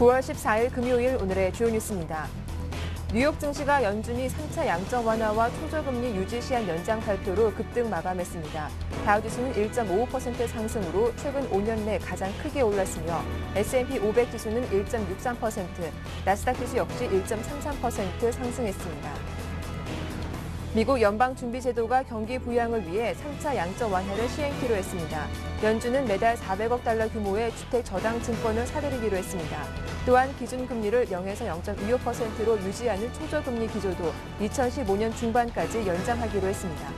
9월 14일 금요일 오늘의 주요 뉴스입니다. 뉴욕 증시가 연준이 3차 양적 완화와 초저금리 유지 시한 연장 발표로 급등 마감했습니다. 다우지수는 1.55% 상승으로 최근 5년 내 가장 크게 올랐으며 S&P 500 지수는 1.63%, 나스닥 지수 역시 1.33% 상승했습니다. 미국 연방준비제도가 경기 부양을 위해 3차 양적 완화를 시행키로 했습니다. 연준은 매달 400억 달러 규모의 주택 저당 증권을 사들이기로 했습니다. 또한 기준금리를 0에서 0.25%로 유지하는 초저금리 기조도 2015년 중반까지 연장하기로 했습니다.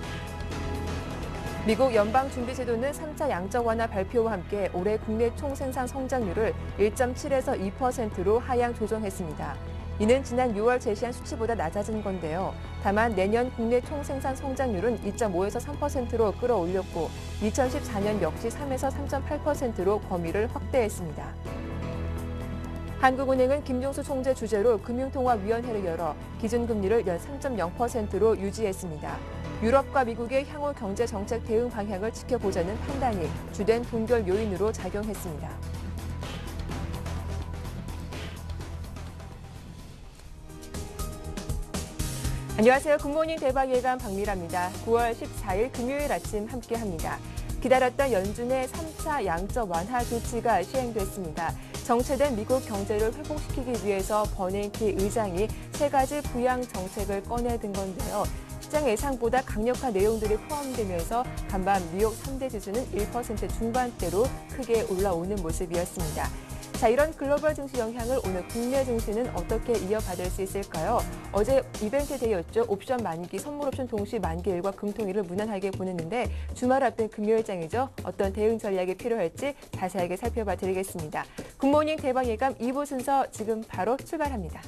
미국 연방준비제도는 3차 양적 완화 발표와 함께 올해 국내 총생산 성장률을 1.7에서 2%로 하향 조정했습니다. 이는 지난 6월 제시한 수치보다 낮아진 건데요. 다만 내년 국내 총생산 성장률은 2.5에서 3%로 끌어올렸고 2014년 역시 3에서 3.8%로 범위를 확대했습니다. 한국은행은 김종수 총재 주재로 금융통화위원회를 열어 기준금리를 연 3.0%로 유지했습니다. 유럽과 미국의 향후 경제정책 대응 방향을 지켜보자는 판단이 주된 동결 요인으로 작용했습니다. 안녕하세요. 굿모닝 대박 예감 박미라입니다. 9월 14일 금요일 아침 함께합니다. 기다렸던 연준의 3차 양적 완화 조치가 시행됐습니다. 정체된 미국 경제를 회복시키기 위해서 버냉키 의장이 세 가지 부양 정책을 꺼내든 건데요. 시장 예상보다 강력한 내용들이 포함되면서 간밤 뉴욕 3대 지수는 1% 중반대로 크게 올라오는 모습이었습니다. 자, 이런 글로벌 증시 영향을 오늘 국내 증시는 어떻게 이어받을 수 있을까요? 어제 이벤트 데이였죠. 옵션 만기, 선물 옵션 동시 만기일과 금통일을 무난하게 보냈는데 주말 앞둔 금요일장이죠. 어떤 대응 전략이 필요할지 자세하게 살펴봐 드리겠습니다. 굿모닝 대박 예감 2부 순서 지금 바로 출발합니다.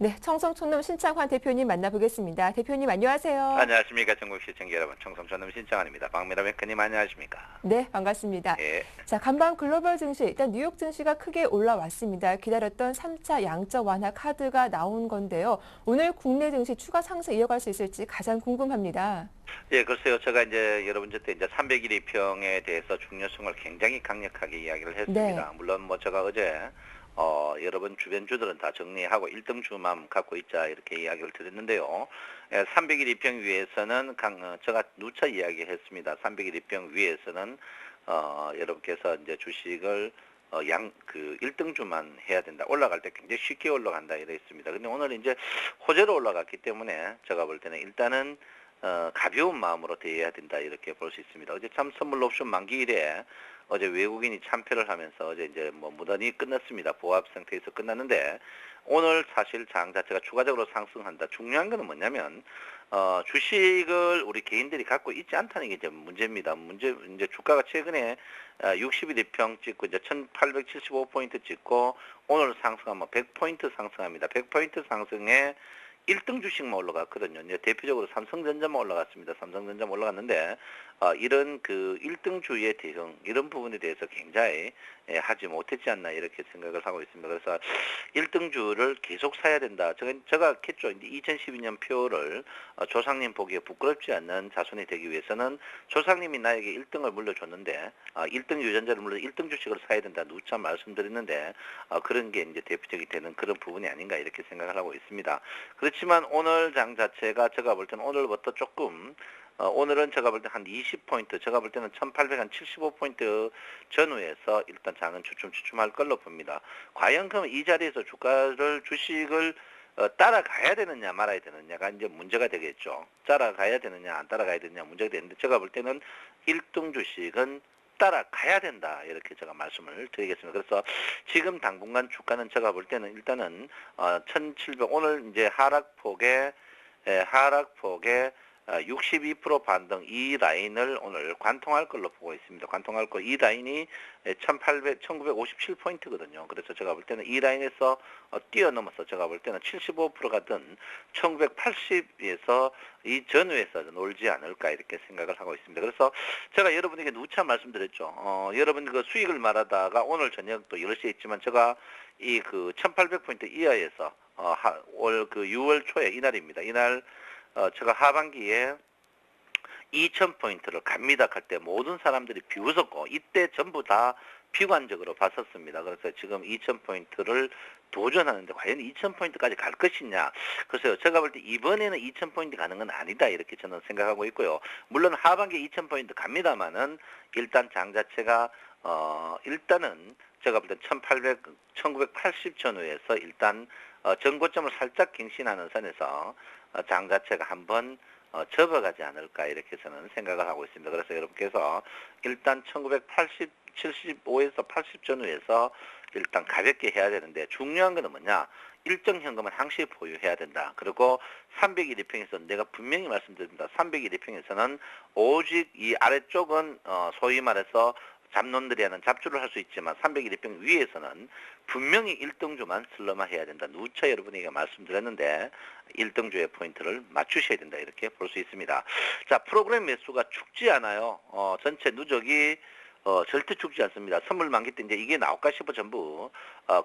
네, 청성촌놈 신창환 대표님 만나보겠습니다. 대표님 안녕하세요. 안녕하십니까. 전국 시청자 여러분. 청성촌놈 신창환입니다. 박미라 뱅크님 안녕하십니까. 네, 반갑습니다. 예. 자, 간밤 글로벌 증시, 일단 뉴욕 증시가 크게 올라왔습니다. 기다렸던 3차 양적 완화 카드가 나온 건데요. 오늘 국내 증시 추가 상승 이어갈 수 있을지 가장 궁금합니다. 예, 글쎄요. 제가 이제 여러분 때 이제 300일 이평에 대해서 중요성을 굉장히 강력하게 이야기를 했습니다. 네. 물론 뭐 제가 어제 여러분 주변 주들은 다 정리하고 1등 주만 갖고 있자 이렇게 이야기를 드렸는데요. 300일 이평 위에서는 제가 누차 이야기했습니다. 300일 이평 위에서는 여러분께서 이제 주식을 1등 주만 해야 된다. 올라갈 때 굉장히 쉽게 올라간다 이랬습니다. 근데 오늘 이제 호재로 올라갔기 때문에 제가 볼 때는 일단은 가벼운 마음으로 대해야 된다 이렇게 볼 수 있습니다. 어제 참 선물 옵션 만기일에 어제 외국인이 참패를 하면서 어제 이제 뭐 무던히 끝났습니다. 보합 상태에서 끝났는데 오늘 사실 장 자체가 추가적으로 상승한다. 중요한 거는 뭐냐면 주식을 우리 개인들이 갖고 있지 않다는 게 이제 문제입니다. 이제 주가가 최근에 60일 이평 찍고 이제 1875포인트 찍고 오늘 상승하면 100포인트 상승합니다. 100포인트 상승에 1등 주식만 올라갔거든요. 이제 대표적으로 삼성전자만 올라갔습니다. 삼성전자만 올라갔는데 이런 그 1등 주의 대응 이런 부분에 대해서 굉장히 하지 못했지 않나 이렇게 생각을 하고 있습니다. 그래서 1등 주를 계속 사야 된다. 제가 했죠. 이제 2012년 표를 조상님 보기에 부끄럽지 않는 자손이 되기 위해서는 조상님이 나에게 1등을 물려줬는데 1등 유전자를 물려 1등 주식을 사야 된다. 누차 말씀드렸는데 그런 게 이제 대표적이 되는 그런 부분이 아닌가 이렇게 생각을 하고 있습니다. 그렇지만 오늘 장 자체가 제가 볼 때는 오늘부터 조금 오늘은 제가 볼 때 한 20포인트, 제가 볼 때는 1875포인트 전후에서 일단 장은 주춤할 걸로 봅니다. 과연 그럼 이 자리에서 주식을 따라가야 되느냐 말아야 되느냐가 이제 문제가 되겠죠. 따라가야 되느냐 안 따라가야 되느냐 문제가 되는데 제가 볼 때는 1등 주식은 따라가야 된다 이렇게 제가 말씀을 드리겠습니다. 그래서 지금 당분간 주가는 제가 볼 때는 일단은 1700 오늘 이제 하락폭에 62% 반등 이 라인을 오늘 관통할 걸로 보고 있습니다. 관통할 거 이 라인이 1957포인트거든요. 그래서 제가 볼 때는 이 라인에서 뛰어넘어서 제가 볼 때는 75%가 든 1980에서 이 전후에서 놀지 않을까 이렇게 생각을 하고 있습니다. 그래서 제가 여러분에게 누차 말씀드렸죠. 여러분 그 수익을 말하다가 오늘 저녁 또 10시에 있지만 제가 이 그 1800포인트 이하에서 올 그 6월 초에 이날입니다. 이날 제가 하반기에 2,000포인트를 갑니다 할 때 모든 사람들이 비웃었고 이때 전부 다 비관적으로 봤었습니다. 그래서 지금 2,000포인트를 도전하는데 과연 2,000포인트까지 갈 것이냐. 글쎄요. 제가 볼 때 이번에는 2,000포인트 가는 건 아니다 이렇게 저는 생각하고 있고요. 물론 하반기에 2,000포인트 갑니다만은 일단 장 자체가 일단은 제가 볼 때 1980 전후에서 일단 전고점을 살짝 갱신하는 선에서 장 자체가 한번 접어가지 않을까 이렇게 저는 생각을 하고 있습니다. 그래서 여러분께서 일단 1980, 75에서 80 전후에서 일단 가볍게 해야 되는데 중요한 거는 뭐냐? 일정 현금은 항시 보유해야 된다. 그리고 301 2평에서 내가 분명히 말씀드립니다. 301 2평에서는 오직 이 아래쪽은 소위 말해서 잡놈들이 하는 잡주를 할 수 있지만 301 2평 위에서는 분명히 1등주만 슬러만 해야 된다. 누차 여러분에게 말씀드렸는데 1등주의 포인트를 맞추셔야 된다. 이렇게 볼 수 있습니다. 자, 프로그램 매수가 죽지 않아요. 전체 누적이 절대 죽지 않습니다. 선물 만기 때 이제 이게 나올까 싶어 전부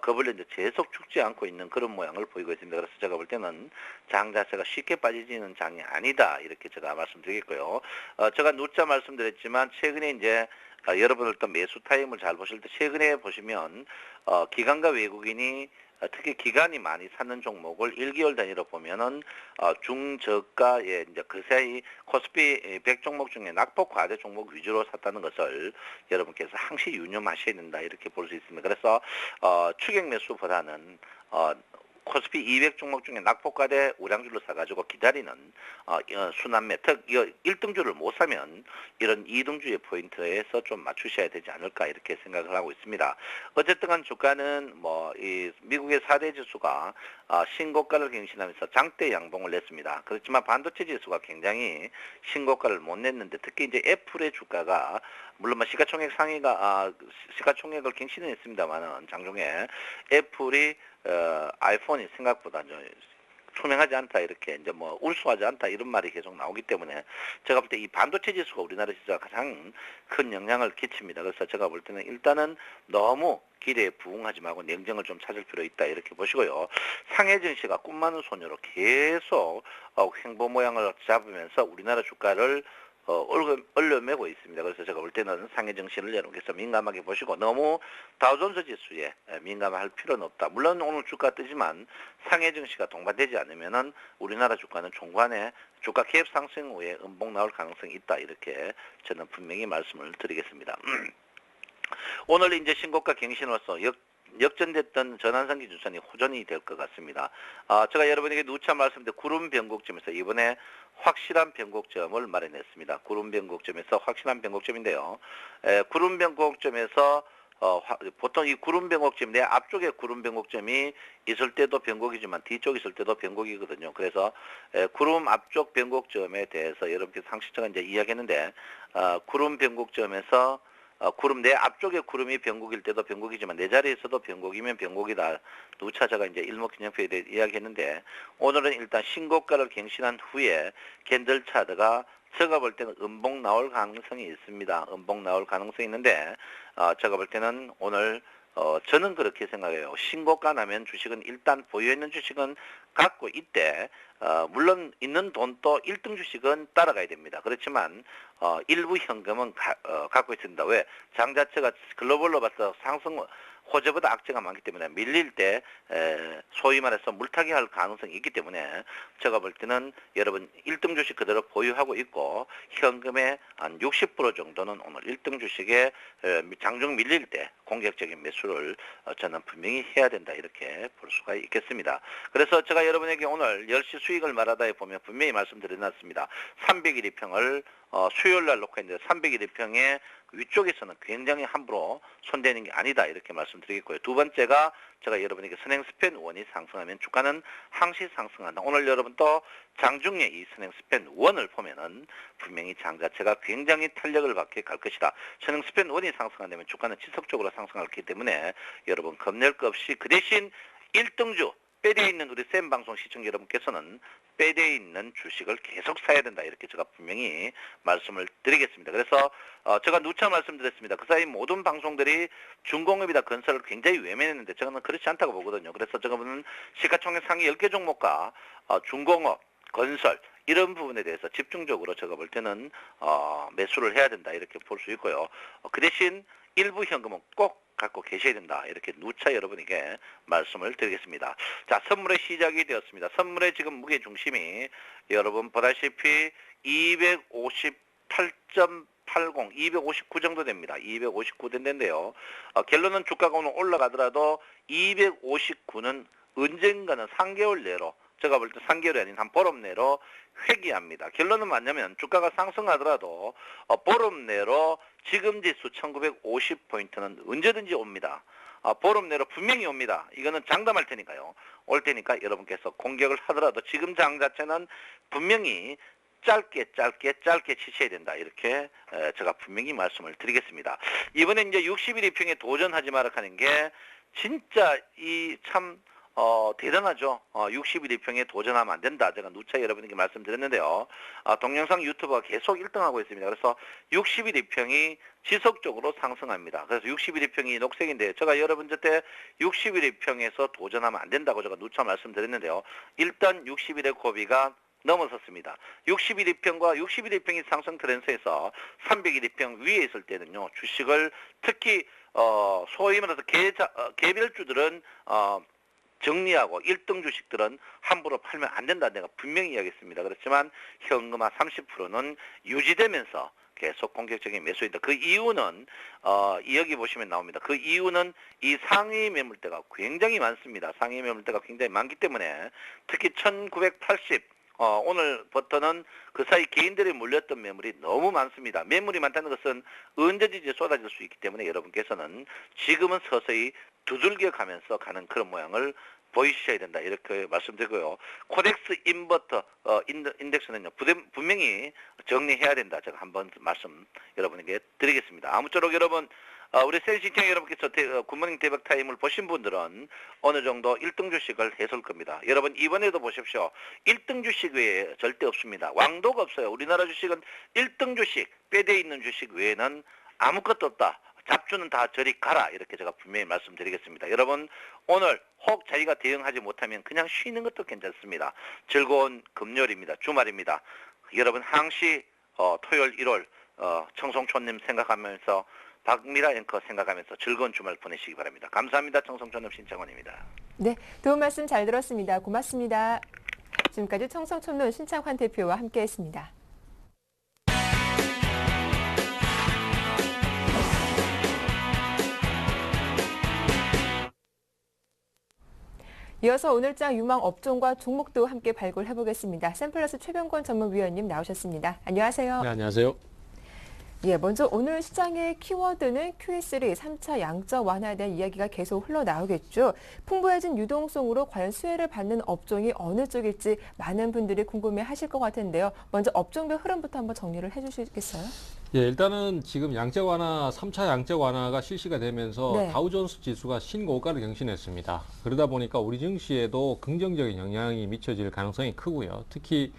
그벌레 이제 계속 죽지 않고 있는 그런 모양을 보이고 있습니다. 그래서 제가 볼 때는 장 자체가 쉽게 빠지지는 장이 아니다 이렇게 제가 말씀드리겠고요. 제가 누차 말씀드렸지만 최근에 이제 여러분들 또 매수 타임을 잘 보실 때 최근에 보시면 기관과 외국인이 특히 기관이 많이 사는 종목을 1개월 단위로 보면은 중저가의 이제 그 사이 코스피 100 종목 중에 낙폭 과대 종목 위주로 샀다는 것을 여러분께서 항시 유념하셔야 된다 이렇게 볼 수 있습니다. 그래서 추격 매수보다는 코스피 200 종목 중에 낙폭과대 우량주를 사가지고 기다리는 순환매, 특 1등주를 못 사면 이런 2등주의 포인트에서 좀 맞추셔야 되지 않을까 이렇게 생각을 하고 있습니다. 어쨌든 간 주가는 이 미국의 4대 지수가 신고가를 갱신하면서 장대 양봉을 냈습니다. 그렇지만 반도체 지수가 굉장히 신고가를 못 냈는데 특히 이제 애플의 주가가 물론 시가총액 상위가 시가총액을 갱신은 했습니다만은 장중에 애플이 아이폰이 생각보다 투명하지 않다 이렇게 이제 울수하지 않다 이런 말이 계속 나오기 때문에 제가 볼 때 이 반도체 지수가 우리나라 시장에 가장 큰 영향을 끼칩니다. 그래서 제가 볼 때는 일단은 너무 기대에 부응하지 말고 냉정을 좀 찾을 필요 있다 이렇게 보시고요. 상해 증시가 꿈 많은 소녀로 계속 횡보 모양을 잡으면서 우리나라 주가를 얼려매고 있습니다. 그래서 제가 볼 때는 상해 증시를 여러분께서 민감하게 보시고 너무 다우존스 지수에 민감할 필요는 없다. 물론 오늘 주가 뜨지만 상해 증시가 동반되지 않으면은 우리나라 주가는 종관에 주가 갭 상승 후에 음봉 나올 가능성이 있다. 이렇게 저는 분명히 말씀을 드리겠습니다. 오늘 이제 신고가 갱신으로서 역전됐던 전환선 기준선이 호전이 될 것 같습니다. 제가 여러분에게 누차 말씀드린 구름 변곡점에서 이번에 확실한 변곡점을 마련했습니다. 구름 변곡점에서 확실한 변곡점인데요. 구름 변곡점에서 보통 이 구름 변곡점 내 앞쪽에 구름 변곡점이 있을 때도 변곡이지만 뒤쪽에 있을 때도 변곡이거든요. 그래서 구름 앞쪽 변곡점에 대해서 여러분께서 상식적으로 이제 이야기했는데 구름 변곡점에서 구름 내 앞쪽에 구름이 변곡일 때도 변곡이지만 내 자리에서도 변곡이면 변곡이다. 누차 제가 이제 일목균형표에 대해 이야기했는데 오늘은 일단 신고가를 갱신한 후에 캔들 차트가 제가 볼 때는 음봉 나올 가능성이 있습니다. 음봉 나올 가능성이 있는데 제가 볼 때는 오늘 저는 그렇게 생각해요. 신고가 나면 주식은 일단 보유해 있는 주식은 갖고 있대. 물론 있는 돈도 1등 주식은 따라가야 됩니다. 그렇지만 일부 현금은 갖고 있습니다. 왜? 장 자체가 글로벌로 봐서 상승 호재보다 악재가 많기 때문에 밀릴 때 소위 말해서 물타기 할 가능성이 있기 때문에 제가 볼 때는 여러분 1등 주식 그대로 보유하고 있고 현금의 한 60% 정도는 오늘 1등 주식에 장중 밀릴 때 공격적인 매수를 저는 분명히 해야 된다 이렇게 볼 수가 있겠습니다. 그래서 제가 여러분에게 오늘 10시 수익을 말하다에 보면 분명히 말씀드려놨습니다. 301 2평을 수요일날 놓고 있는데 301 2평에 위쪽에서는 굉장히 함부로 손대는 게 아니다 이렇게 말씀드리겠고요. 두 번째가 제가 여러분에게 선행 스팬 원이 상승하면 주가는 항시 상승한다. 오늘 여러분 또 장중에 이 선행 스팬 원을 보면은 분명히 장 자체가 굉장히 탄력을 받게 갈 것이다. 선행 스팬 원이 상승한다면 주가는 지속적으로 상승하기 때문에 여러분 겁낼 것 없이 그 대신 1등주 빼려 있는 우리 쌤 방송 시청자 여러분께서는 빼려 있는 주식을 계속 사야 된다 이렇게 제가 분명히 말씀을 드리겠습니다. 그래서 제가 누차 말씀드렸습니다. 그 사이 모든 방송들이 중공업이다 건설을 굉장히 외면했는데 저는 그렇지 않다고 보거든요. 그래서 제가 보는 시가총액 상위 10개 종목과 중공업, 건설 이런 부분에 대해서 집중적으로 제가 볼 때는 매수를 해야 된다 이렇게 볼 수 있고요. 그 대신 일부 현금은 꼭 갖고 계셔야 된다. 이렇게 누차 여러분에게 말씀을 드리겠습니다. 자, 선물의 시작이 되었습니다. 선물의 지금 무게 중심이 여러분 보다시피 258.80, 259 정도 됩니다. 259 된다는데요. 결론은 주가가 오늘 올라가더라도 259는 언젠가는 3개월 내로, 제가 볼 때 3개월이 아닌 한 보름 내로 회귀합니다. 결론은 뭐냐면 주가가 상승하더라도 보름 내로 지금 지수 1950포인트는 언제든지 옵니다. 보름 내로 분명히 옵니다. 이거는 장담할 테니까요. 올 테니까 여러분께서 공격을 하더라도 지금 장 자체는 분명히 짧게 치셔야 된다. 이렇게 제가 분명히 말씀을 드리겠습니다. 이번에 이제 60일 이평에 도전하지 마라 하는 게 진짜 대단하죠. 60일 이평에 도전하면 안 된다. 제가 누차 여러분에게 말씀드렸는데요. 동영상 유튜버가 계속 1등하고 있습니다. 그래서 60일 이평이 지속적으로 상승합니다. 그래서 60일 이평이 녹색인데 제가 여러분 때 60일 이평에서 도전하면 안 된다고 제가 누차 말씀드렸는데요. 일단 60일의 고비가 넘어섰습니다. 60일 이평과 60일 이평이 상승 트렌드에서 300일 이평 위에 있을 때는요. 주식을 특히 소위 말해서 개별주들은 정리하고 1등 주식들은 함부로 팔면 안 된다. 내가 분명히 이야기했습니다. 그렇지만 현금화 30%는 유지되면서 계속 공격적인 매수인다. 그 이유는 여기 보시면 나옵니다. 그 이유는 이 상위 매물대가 굉장히 많습니다. 상위 매물대가 굉장히 많기 때문에 특히 1980 오늘부터는 그 사이 개인들이 몰렸던 매물이 너무 많습니다. 매물이 많다는 것은 언제든지 쏟아질 수 있기 때문에 여러분께서는 지금은 서서히 두들겨 가면서 가는 그런 모양을 보이셔야 된다. 이렇게 말씀드리고요. 코덱스 인버터 인덱스는요. 분명히 정리해야 된다. 제가 한번 말씀 여러분에게 드리겠습니다. 아무쪼록 여러분 우리 센시티형 여러분께서 굿모닝 대박 타임을 보신 분들은 어느 정도 1등 주식을 했을 겁니다. 여러분 이번에도 보십시오. 1등 주식 외에 절대 없습니다. 왕도가 없어요. 우리나라 주식은 1등 주식, 빼대 있는 주식 외에는 아무것도 없다. 잡주는 다 저리 가라. 이렇게 제가 분명히 말씀드리겠습니다. 여러분 오늘 혹 자기가 대응하지 못하면 그냥 쉬는 것도 괜찮습니다. 즐거운 금요일입니다. 주말입니다. 여러분 항시 토요일 1월 청송촌님 생각하면서 박미라 앵커 생각하면서 즐거운 주말 보내시기 바랍니다. 감사합니다. 청송촌님 신창원입니다. 네, 도움 말씀 잘 들었습니다. 고맙습니다. 지금까지 청송촌론 신창환 대표와 함께했습니다. 이어서 오늘장 유망 업종과 종목도 함께 발굴해 보겠습니다. 샘플러스 최병권 전문위원님 나오셨습니다. 안녕하세요. 네, 안녕하세요. 예, 먼저 오늘 시장의 키워드는 QE3, 3차 양적 완화에 대한 이야기가 계속 흘러나오겠죠. 풍부해진 유동성으로 과연 수혜를 받는 업종이 어느 쪽일지 많은 분들이 궁금해하실 것 같은데요. 먼저 업종별 흐름부터 한번 정리를 해주시겠어요? 예, 일단은 지금 양적 완화, 3차 양적 완화가 실시가 되면서 네. 다우존스 지수가 신고가를 경신했습니다. 그러다 보니까 우리 증시에도 긍정적인 영향이 미쳐질 가능성이 크고요. 특히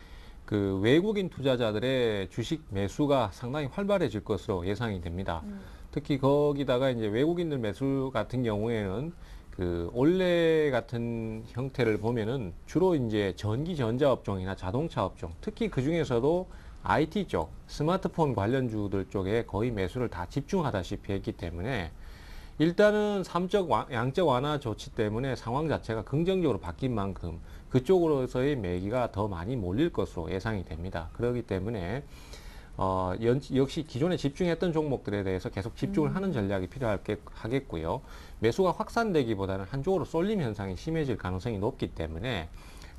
그 외국인 투자자들의 주식 매수가 상당히 활발해질 것으로 예상이 됩니다. 특히 거기다가 이제 외국인들 매수 같은 경우에는 그 원래 같은 형태를 보면은 주로 이제 전기 전자 업종이나 자동차 업종, 특히 그 중에서도 IT 쪽, 스마트폰 관련주들 쪽에 거의 매수를 다 집중하다시피 했기 때문에 일단은 양적 완화 조치 때문에 상황 자체가 긍정적으로 바뀐 만큼 그쪽으로서의 매기가 더 많이 몰릴 것으로 예상이 됩니다. 그렇기 때문에 역시 기존에 집중했던 종목들에 대해서 계속 집중을 하는 전략이 필요하겠고요. 매수가 확산되기보다는 한쪽으로 쏠림 현상이 심해질 가능성이 높기 때문에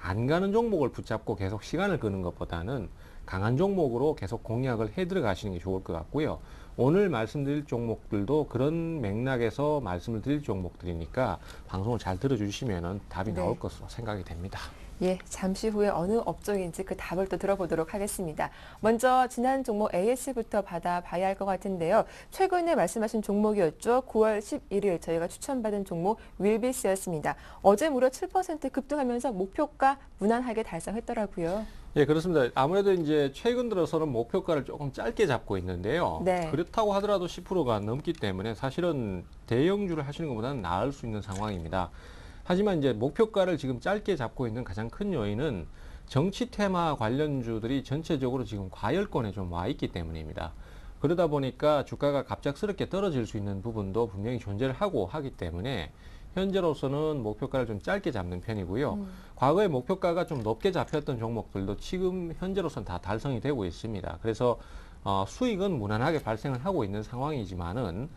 안 가는 종목을 붙잡고 계속 시간을 끄는 것보다는 강한 종목으로 계속 공략을 해 들어가시는 게 좋을 것 같고요. 오늘 말씀드릴 종목들도 그런 맥락에서 말씀을 드릴 종목들이니까 방송을 잘 들어주시면 답이 네. 나올 것으로 생각이 됩니다. 예, 잠시 후에 어느 업종인지 그 답을 또 들어보도록 하겠습니다. 먼저 지난 종목 AS부터 받아봐야 할 것 같은데요. 최근에 말씀하신 종목이었죠. 9월 11일 저희가 추천받은 종목 윌비스였습니다. 어제 무려 7% 급등하면서 목표가 무난하게 달성했더라고요. 예, 그렇습니다. 아무래도 이제 최근 들어서는 목표가를 조금 짧게 잡고 있는데요. 네. 그렇다고 하더라도 10%가 넘기 때문에 사실은 대형주를 하시는 것보다는 나을 수 있는 상황입니다. 하지만 이제 목표가를 지금 짧게 잡고 있는 가장 큰 요인은 정치 테마 관련주들이 전체적으로 지금 과열권에 좀 와 있기 때문입니다. 그러다 보니까 주가가 갑작스럽게 떨어질 수 있는 부분도 분명히 존재를 하고 하기 때문에 현재로서는 목표가를 좀 짧게 잡는 편이고요. 과거에 목표가가 좀 높게 잡혔던 종목들도 지금 현재로서는 다 달성이 되고 있습니다. 그래서 수익은 무난하게 발생을 하고 있는 상황이지만은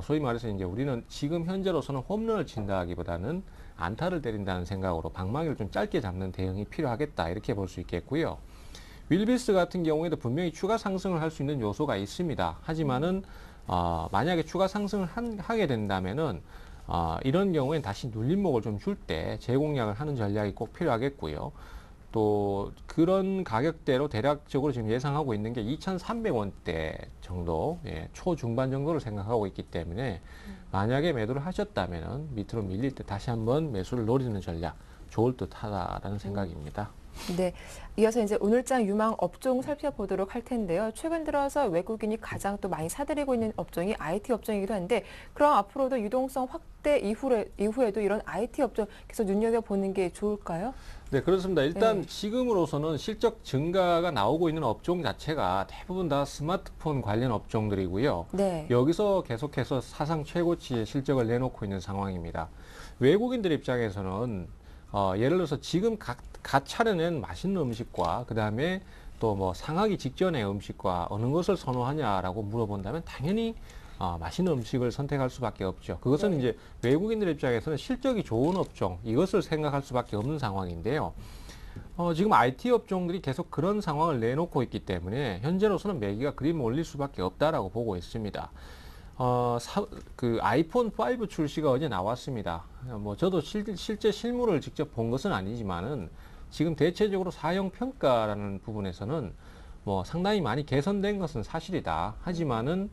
소위 말해서 이제 우리는 지금 현재로서는 홈런을 친다기보다는 안타를 때린다는 생각으로 방망이를 좀 짧게 잡는 대응이 필요하겠다 이렇게 볼 수 있겠고요. 윌비스 같은 경우에도 분명히 추가 상승을 할 수 있는 요소가 있습니다. 하지만은 만약에 추가 상승을 하게 된다면은 이런 경우엔 다시 눌림목을 좀 줄 때 재공략을 하는 전략이 꼭 필요하겠고요. 또 그런 가격대로 대략적으로 지금 예상하고 있는 게 2,300원대 정도, 초중반 정도를 생각하고 있기 때문에 만약에 매도를 하셨다면은 밑으로 밀릴 때 다시 한번 매수를 노리는 전략 좋을 듯하다라는 생각입니다. 네, 이어서 이제 오늘장 유망 업종 살펴보도록 할 텐데요. 최근 들어서 외국인이 가장 또 많이 사들이고 있는 업종이 IT 업종이기도 한데, 그럼 앞으로도 유동성 확대 이후에도 이런 IT 업종 계속 눈여겨보는 게 좋을까요? 네, 그렇습니다. 일단 네. 지금으로서는 실적 증가가 나오고 있는 업종 자체가 대부분 다 스마트폰 관련 업종들이고요. 네. 여기서 계속해서 사상 최고치의 실적을 내놓고 있는 상황입니다. 외국인들 입장에서는 예를 들어서 지금 갓 차려낸 맛있는 음식과 그 다음에 또 뭐 상하기 직전의 음식과 어느 것을 선호하냐라고 물어본다면 당연히 맛있는 음식을 선택할 수밖에 없죠. 그것은 네. 이제 외국인들 입장에서는 실적이 좋은 업종 이것을 생각할 수밖에 없는 상황인데요. 지금 IT 업종들이 계속 그런 상황을 내놓고 있기 때문에 현재로서는 매기가 그리 몰릴 수밖에 없다라고 보고 있습니다. 그 아이폰 5 출시가 어제 나왔습니다. 뭐 저도 실제 실물을 직접 본 것은 아니지만은 지금 대체적으로 사용 평가라는 부분에서는 뭐 상당히 많이 개선된 것은 사실이다. 하지만은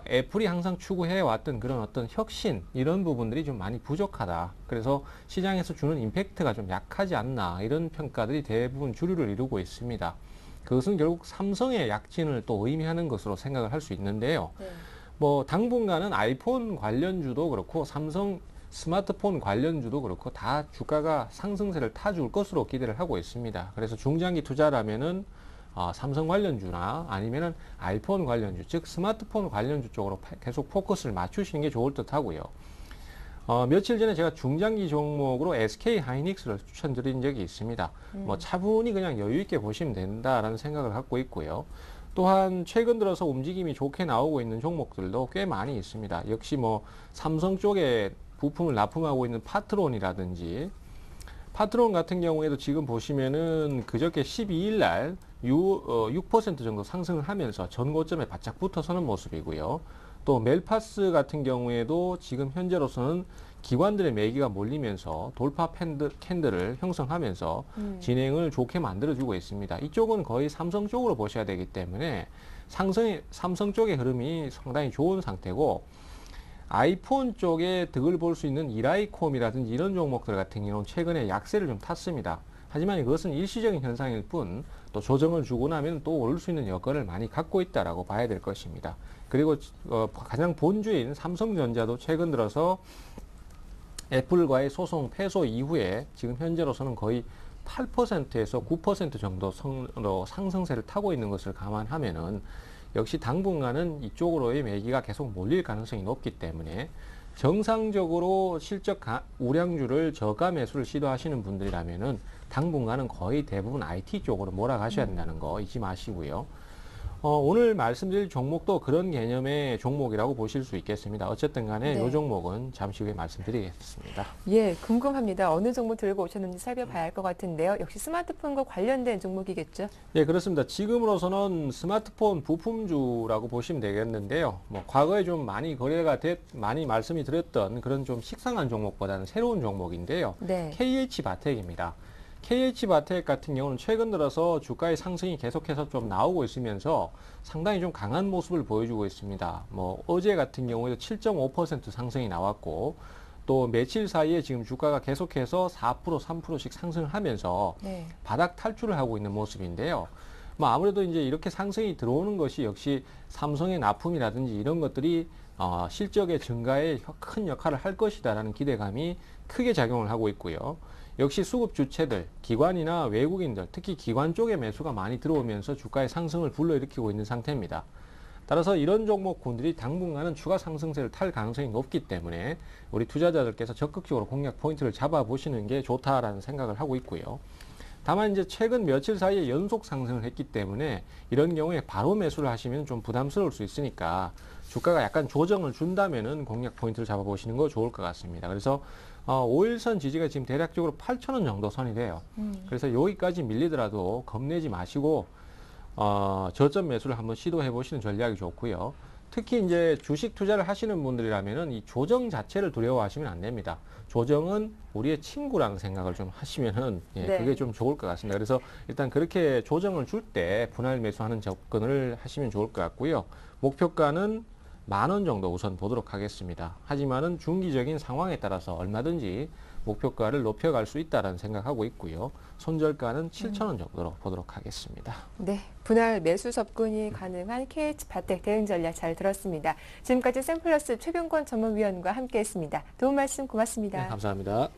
애플이 항상 추구해 왔던 그런 어떤 혁신 이런 부분들이 좀 많이 부족하다. 그래서 시장에서 주는 임팩트가 좀 약하지 않나 이런 평가들이 대부분 주류를 이루고 있습니다. 그것은 결국 삼성의 약진을 또 의미하는 것으로 생각을 할 수 있는데요. 네. 뭐 당분간은 아이폰 관련주도 그렇고 삼성 스마트폰 관련주도 그렇고 다 주가가 상승세를 타줄 것으로 기대를 하고 있습니다. 그래서 중장기 투자라면은 삼성 관련주나 아니면은 아이폰 관련주, 즉 스마트폰 관련주 쪽으로 계속 포커스를 맞추시는 게 좋을 듯 하고요. 며칠 전에 제가 중장기 종목으로 SK 하이닉스를 추천드린 적이 있습니다. 뭐 차분히 그냥 여유 있게 보시면 된다라는 생각을 갖고 있고요. 또한 최근 들어서 움직임이 좋게 나오고 있는 종목들도 꽤 많이 있습니다. 역시 뭐 삼성 쪽에 부품을 납품하고 있는 파트론이라든지 파트론 같은 경우에도 지금 보시면은 그저께 12일 날 6% 정도 상승을 하면서 전고점에 바짝 붙어서는 모습이고요. 또 멜파스 같은 경우에도 지금 현재로서는 기관들의 매기가 몰리면서 돌파 캔들을 형성하면서 진행을 좋게 만들어주고 있습니다. 이쪽은 거의 삼성 쪽으로 보셔야 되기 때문에 삼성 쪽의 흐름이 상당히 좋은 상태고 아이폰 쪽에 득을 볼 수 있는 이라이콤이라든지 이런 종목들 같은 경우는 최근에 약세를 좀 탔습니다. 하지만 이것은 일시적인 현상일 뿐 또 조정을 주고 나면 또 오를 수 있는 여건을 많이 갖고 있다라고 봐야 될 것입니다. 그리고 가장 본주인 삼성전자도 최근 들어서 애플과의 소송 패소 이후에 지금 현재로서는 거의 8%에서 9% 정도 상승세를 타고 있는 것을 감안하면은 역시 당분간은 이쪽으로의 매기가 계속 몰릴 가능성이 높기 때문에 정상적으로 실적 우량주를 저가 매수를 시도하시는 분들이라면은 당분간은 거의 대부분 IT 쪽으로 몰아가셔야 된다는 거 잊지 마시고요. 오늘 말씀드릴 종목도 그런 개념의 종목이라고 보실 수 있겠습니다. 어쨌든 간에 네. 이 종목은 잠시 후에 말씀드리겠습니다. 예, 궁금합니다. 어느 종목 들고 오셨는지 살펴봐야 할 것 같은데요. 역시 스마트폰과 관련된 종목이겠죠? 예, 그렇습니다. 지금으로서는 스마트폰 부품주라고 보시면 되겠는데요. 뭐 과거에 좀 많이 거래가 많이 말씀이 드렸던 그런 좀 식상한 종목보다는 새로운 종목인데요. 네. KH바텍입니다. KH바텍 같은 경우는 최근 들어서 주가의 상승이 계속해서 좀 나오고 있으면서 상당히 좀 강한 모습을 보여주고 있습니다. 뭐 어제 같은 경우에도 7.5% 상승이 나왔고 또 며칠 사이에 지금 주가가 계속해서 4%, 3%씩 상승을 하면서 네. 바닥 탈출을 하고 있는 모습인데요. 뭐 아무래도 이제 이렇게 상승이 들어오는 것이 역시 삼성의 납품이라든지 이런 것들이 실적의 증가에 큰 역할을 할 것이다라는 기대감이 크게 작용을 하고 있고요. 역시 수급 주체들, 기관이나 외국인들, 특히 기관 쪽의 매수가 많이 들어오면서 주가의 상승을 불러일으키고 있는 상태입니다. 따라서 이런 종목군들이 당분간은 추가 상승세를 탈 가능성이 높기 때문에 우리 투자자들께서 적극적으로 공략 포인트를 잡아보시는 게 좋다라는 생각을 하고 있고요. 다만 이제 최근 며칠 사이에 연속 상승을 했기 때문에 이런 경우에 바로 매수를 하시면 좀 부담스러울 수 있으니까 주가가 약간 조정을 준다면은 공략 포인트를 잡아보시는 거 좋을 것 같습니다. 그래서 5일선 지지가 지금 대략적으로 8,000원 정도 선이 돼요. 그래서 여기까지 밀리더라도 겁내지 마시고 저점 매수를 한번 시도해 보시는 전략이 좋고요. 특히 이제 주식 투자를 하시는 분들이라면은 이 조정 자체를 두려워하시면 안 됩니다. 조정은 우리의 친구라는 생각을 좀 하시면은 네. 그게 좀 좋을 것 같습니다. 그래서 일단 그렇게 조정을 줄 때 분할 매수하는 접근을 하시면 좋을 것 같고요. 목표가는 10,000원 정도 우선 보도록 하겠습니다. 하지만은 중기적인 상황에 따라서 얼마든지 목표가를 높여갈 수 있다는 생각하고 있고요. 손절가는 7,000원 정도로 보도록 하겠습니다. 네, 분할 매수 접근이 가능한 KH바텍 대응 전략 잘 들었습니다. 지금까지 샘플러스 최병권 전문위원과 함께했습니다. 도움 말씀 고맙습니다. 네, 감사합니다.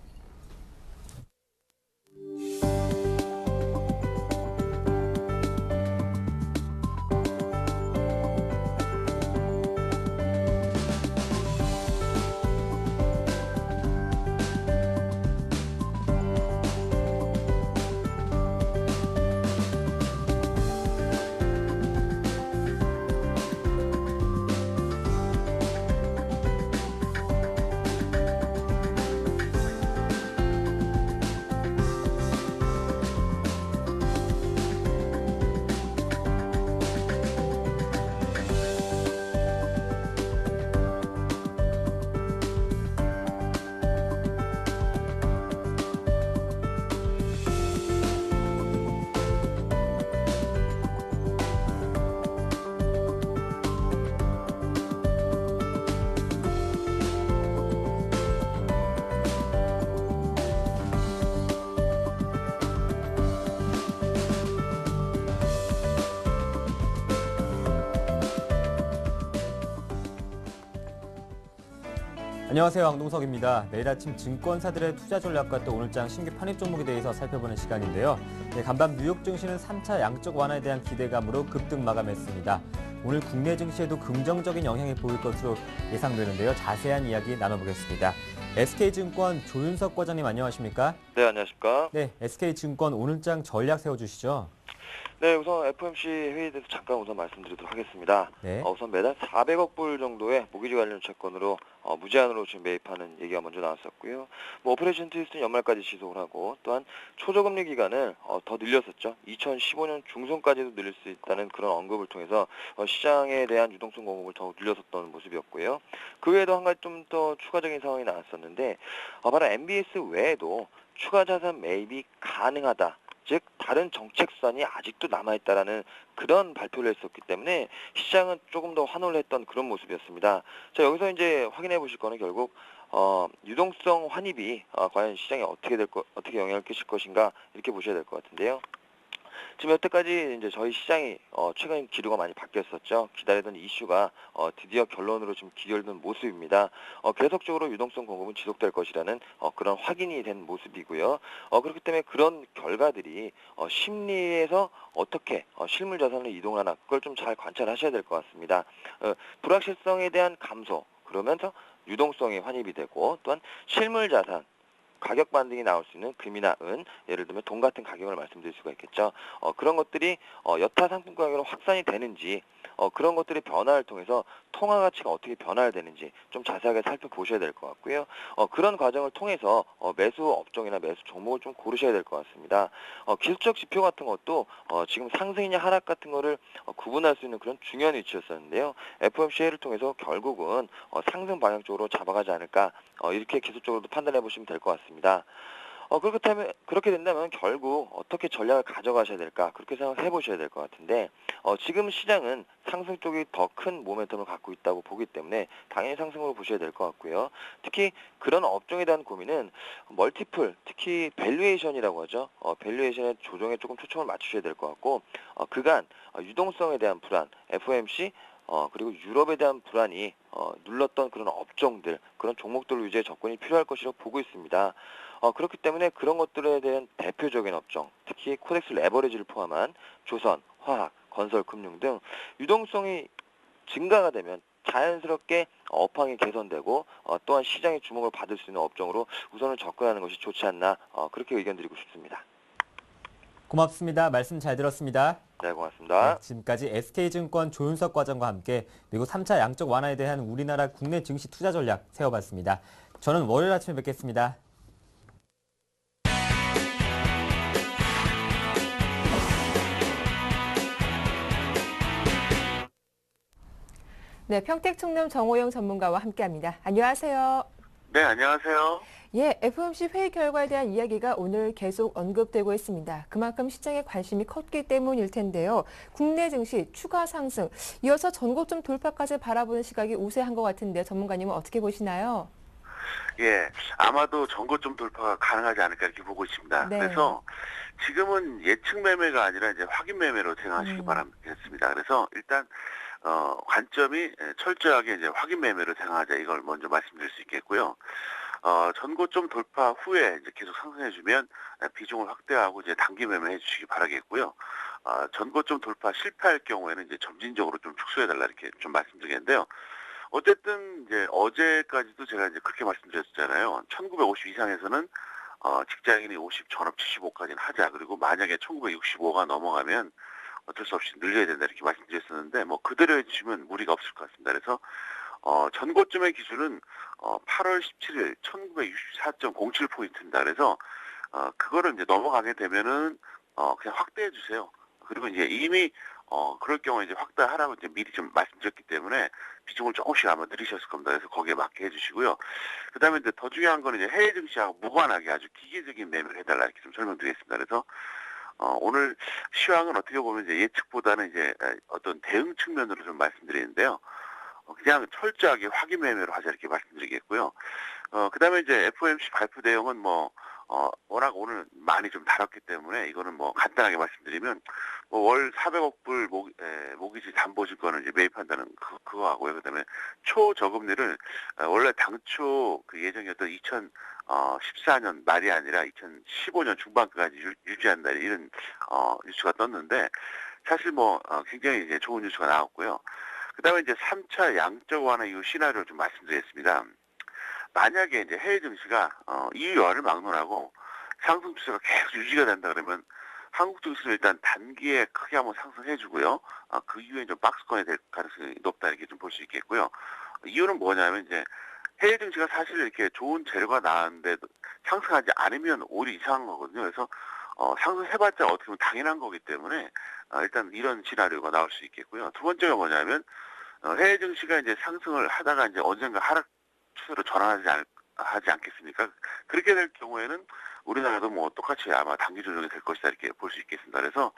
안녕하세요. 황동석입니다. 내일 아침 증권사들의 투자 전략과 또 오늘장 신규 편입 종목에 대해서 살펴보는 시간인데요. 간밤 뉴욕 증시는 3차 양적 완화에 대한 기대감으로 급등 마감했습니다. 오늘 국내 증시에도 긍정적인 영향이 보일 것으로 예상되는데요. 자세한 이야기 나눠보겠습니다. SK증권 조윤석 과장님 안녕하십니까? 네, 안녕하십니까? 네, SK증권 오늘장 전략 세워주시죠. 네, 우선 FOMC 회의에 대해서 잠깐 우선 말씀드리도록 하겠습니다. 네. 우선 매달 400억 불 정도의 모기지 관련 채권으로 무제한으로 지금 매입하는 얘기가 먼저 나왔었고요. 오퍼레이션 트위스트는 연말까지 지속을 하고 또한 초저금리 기간을 더 늘렸었죠. 2015년 중순까지도 늘릴 수 있다는 그런 언급을 통해서 시장에 대한 유동성 공급을 더욱 늘렸었던 모습이었고요. 그 외에도 한 가지 좀 더 추가적인 상황이 나왔었는데 바로 MBS 외에도 추가 자산 매입이 가능하다. 즉 다른 정책 수단이 아직도 남아있다라는 그런 발표를 했었기 때문에 시장은 조금 더 환호를 했던 그런 모습이었습니다. 자, 여기서 이제 확인해 보실 거는 결국 유동성 환입이 과연 시장에 어떻게 영향을 끼칠 것인가 이렇게 보셔야 될 것 같은데요. 지금 여태까지 이제 저희 시장이 최근 기류가 많이 바뀌었었죠. 기다리던 이슈가 드디어 결론으로 지금 기결된 모습입니다. 계속적으로 유동성 공급은 지속될 것이라는 그런 확인이 된 모습이고요. 그렇기 때문에 그런 결과들이 심리에서 어떻게 실물 자산으로 이동을 하나 그걸 좀 잘 관찰하셔야 될 것 같습니다. 불확실성에 대한 감소 그러면서 유동성이 환입이 되고 또한 실물 자산 가격 반등이 나올 수 있는 금이나 은, 예를 들면 돈 같은 가격을 말씀드릴 수가 있겠죠. 그런 것들이 여타 상품 가격으로 확산이 되는지 그런 것들의 변화를 통해서 통화 가치가 어떻게 변화를 되는지 좀 자세하게 살펴보셔야 될 것 같고요. 그런 과정을 통해서 매수 업종이나 매수 종목을 좀 고르셔야 될 것 같습니다. 기술적 지표 같은 것도 지금 상승이냐 하락 같은 거를 구분할 수 있는 그런 중요한 위치였었는데요. FOMC를 통해서 결국은 상승 방향 쪽으로 잡아가지 않을까 이렇게 기술적으로도 판단해 보시면 될 것 같습니다. 그렇게 된다면 결국 어떻게 전략을 가져가셔야 될까 그렇게 생각해 보셔야 될 것 같은데 지금 시장은 상승 쪽이 더 큰 모멘텀을 갖고 있다고 보기 때문에 당연히 상승으로 보셔야 될 것 같고요. 특히 그런 업종에 대한 고민은 멀티플, 특히 밸류에이션이라고 하죠. 밸류에이션의 조정에 조금 초점을 맞추셔야 될 것 같고 그간 유동성에 대한 불안, FOMC 그리고 유럽에 대한 불안이 눌렀던 그런 업종들, 그런 종목들 위주의 접근이 필요할 것이라고 보고 있습니다. 그렇기 때문에 그런 것들에 대한 대표적인 업종, 특히 코덱스 레버리지를 포함한 조선, 화학, 건설, 금융 등 유동성이 증가가 되면 자연스럽게 업황이 개선되고 또한 시장의 주목을 받을 수 있는 업종으로 우선은 접근하는 것이 좋지 않나 그렇게 의견 드리고 싶습니다. 고맙습니다. 말씀 잘 들었습니다. 네, 고맙습니다. 네, 지금까지 SK증권 조윤석 과장과 함께 미국 3차 양적 완화에 대한 우리나라 국내 증시 투자 전략 세워봤습니다. 저는 월요일 아침에 뵙겠습니다. 네, 평택충남 정호영 전문가와 함께합니다. 안녕하세요. 네, 안녕하세요. 예, FOMC 회의 결과에 대한 이야기가 오늘 계속 언급되고 있습니다. 그만큼 시장에 관심이 컸기 때문일 텐데요. 국내 증시 추가 상승, 이어서 전고점 돌파까지 바라보는 시각이 우세한 것 같은데 전문가님은 어떻게 보시나요? 예, 아마도 전고점 돌파가 가능하지 않을까 이렇게 보고 있습니다. 네. 그래서 지금은 예측 매매가 아니라 이제 확인 매매로 생각하시기 바라겠습니다. 그래서 일단 관점이 철저하게 이제 확인 매매로 생각하자 이걸 먼저 말씀드릴 수 있겠고요. 전고점 돌파 후에 이제 계속 상승해주면 비중을 확대하고 이제 단기 매매해 주시기 바라겠고요. 전고점 돌파 실패할 경우에는 이제 점진적으로 좀 축소해달라 이렇게 좀 말씀드리겠는데요. 어쨌든 이제 어제까지도 제가 이제 그렇게 말씀드렸잖아요. 1950 이상에서는 직장인이 50, 전업 75까지는 하자. 그리고 만약에 1965가 넘어가면 어쩔 수 없이 늘려야 된다 이렇게 말씀드렸었는데 뭐 그대로 해주시면 무리가 없을 것 같습니다. 그래서 전고점의 기준은 8월 17일 1964.07포인트입니다. 그래서 그거를 이제 넘어가게 되면은 그냥 확대해 주세요. 그리고 이제 이미 그럴 경우에 이제 확대하라고 이제 미리 좀 말씀드렸기 때문에 비중을 조금씩 아마 늘리셨을 겁니다. 그래서 거기에 맞게 해주시고요. 그다음에 이제 더 중요한 거는 이제 해외 증시하고 무관하게 아주 기계적인 매매를 해달라 이렇게 좀 설명드리겠습니다. 그래서 오늘 시황은 어떻게 보면 이제 예측보다는 이제 어떤 대응 측면으로 좀 말씀드리는데요. 그냥 철저하게 확인 매매로 하자 이렇게 말씀드리겠고요. 그다음에 이제 FOMC 발표 내용은 워낙 오늘 많이 좀 다뤘기 때문에 이거는 뭐 간단하게 말씀드리면 월 400억 불 모기지 담보증권을 이제 매입한다는 그거 하고요. 그다음에 초저금리를 원래 당초 그 예정이었던 2014년 말이 아니라 2015년 중반까지 유지한다 이런 뉴스가 떴는데 사실 굉장히 이제 좋은 뉴스가 나왔고요. 그다음에 이제 3차 양적 완화 이후 시나리오를 좀 말씀드리겠습니다. 만약에 이제 해외 증시가 EUR을 막론하고 상승 추세가 계속 유지가 된다 그러면 한국 증시는 일단 단기에 크게 한번 상승해주고요. 그 이후에 좀 박스권이 될 가능성이 높다 이렇게 좀 볼 수 있겠고요. 이유는 뭐냐면 이제 해외 증시가 사실 이렇게 좋은 재료가 나왔는데도 상승하지 않으면 오히려 이상한 거거든요. 그래서 상승해봤자 어떻게 보면 당연한 거기 때문에 일단 이런 시나리오가 나올 수 있겠고요. 두 번째가 뭐냐면 해외 증시가 이제 상승을 하다가 이제 언젠가 하락 추세로 하지 않겠습니까? 그렇게 될 경우에는 우리나라도 똑같이 아마 단기 조정이 될 것이다 이렇게 볼 수 있겠습니다. 그래서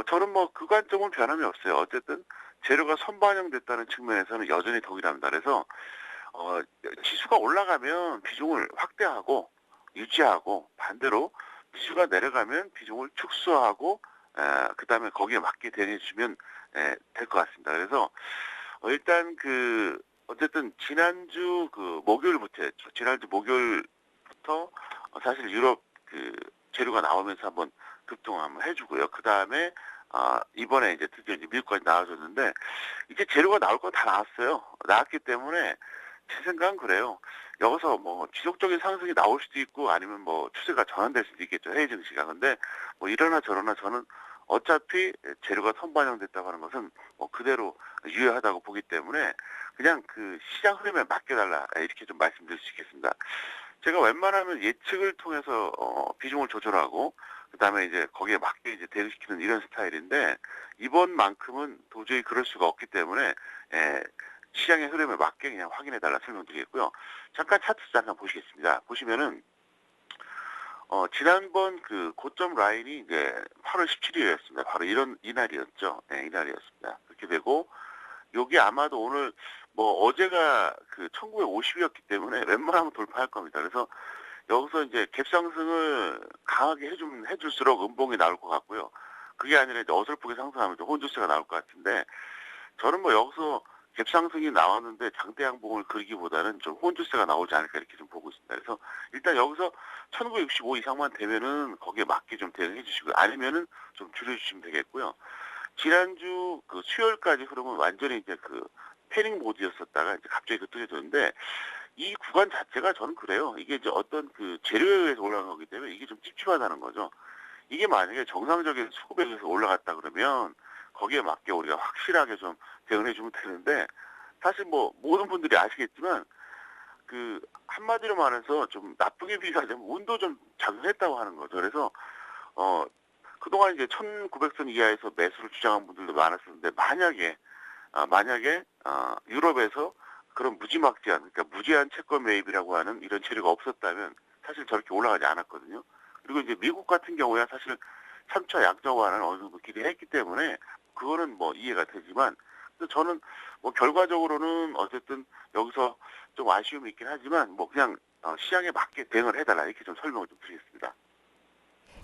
저는 그 관점은 변함이 없어요. 어쨌든 재료가 선반영됐다는 측면에서는 여전히 동일합니다. 그래서 지수가 올라가면 비중을 확대하고 유지하고 반대로 지수가 내려가면 비중을 축소하고 그다음에 거기에 맞게 대응해주면 될 것 같습니다. 그래서 일단 어쨌든 지난주 목요일부터였죠. 지난주 목요일부터 사실 유럽 재료가 나오면서 한번 급등 한번 해주고요. 그 다음에 이번에 이제 드디어 이제 미국까지 나와줬는데 이제 재료가 나올 거 다 나왔어요. 나왔기 때문에 제 생각은 그래요. 여기서 지속적인 상승이 나올 수도 있고 아니면 추세가 전환될 수도 있겠죠. 해외 증시가. 근데 이러나 저러나 저는 어차피 재료가 선반영됐다고 하는 것은 그대로 유효하다고 보기 때문에 그냥 그 시장 흐름에 맡겨달라 이렇게 좀 말씀드릴 수 있겠습니다. 제가 웬만하면 예측을 통해서 비중을 조절하고 그다음에 이제 거기에 맞게 이제 대응시키는 이런 스타일인데 이번만큼은 도저히 그럴 수가 없기 때문에 시장의 흐름에 맞게 그냥 확인해달라 설명드리겠고요. 잠깐 차트 잠깐 보시겠습니다. 보시면은 지난번 그 고점 라인이 이제 8월 17일이었습니다. 바로 이날이었죠. 네, 이날이었습니다. 그렇게 되고 여기 아마도 오늘 어제가 1950이었기 때문에 웬만하면 돌파할 겁니다. 그래서 여기서 이제 갭상승을 강하게 해줄수록 음봉이 나올 것 같고요. 그게 아니라 이제 어설프게 상승하면 혼조세가 나올 것 같은데 저는 뭐 여기서 갭상승이 나왔는데 장대 양봉을 그리기보다는 좀 혼조세가 나오지 않을까 이렇게 좀 보고 있습니다. 그래서 일단 여기서 1965 이상만 되면은 거기에 맞게 좀 대응해 주시고요. 아니면은 좀 줄여주시면 되겠고요. 지난주 그 수요일까지 흐름은 완전히 이제 그 패닉 모드였었다가 이제 갑자기 급등해졌는데 이 구간 자체가 저는 그래요. 이게 이제 어떤 그 재료에 의해서 올라간 거기 때문에 이게 좀 찝찝하다는 거죠. 이게 만약에 정상적인 수급에 의해서 올라갔다 그러면 거기에 맞게 우리가 확실하게 좀 대응해 주면 되는데 사실 뭐 모든 분들이 아시겠지만 그 한마디로 말해서 좀 나쁘게 비교하자면 운도 좀 작용했다고 하는 거죠. 그래서 그동안 이제 1900선 이하에서 매수를 주장한 분들도 많았었는데 만약에 유럽에서 그런 무지막지한 그러니까 무제한 채권 매입이라고 하는 이런 재료가 없었다면 사실 저렇게 올라가지 않았거든요. 그리고 이제 미국 같은 경우야 사실 3차 양적 완화는 어느 정도 기대했기 때문에 그거는 뭐 이해가 되지만 저는 뭐 결과적으로는 어쨌든 여기서 좀 아쉬움이 있긴 하지만 뭐 그냥 시장에 맞게 대응을 해달라 이렇게 좀 설명을 좀 드리겠습니다.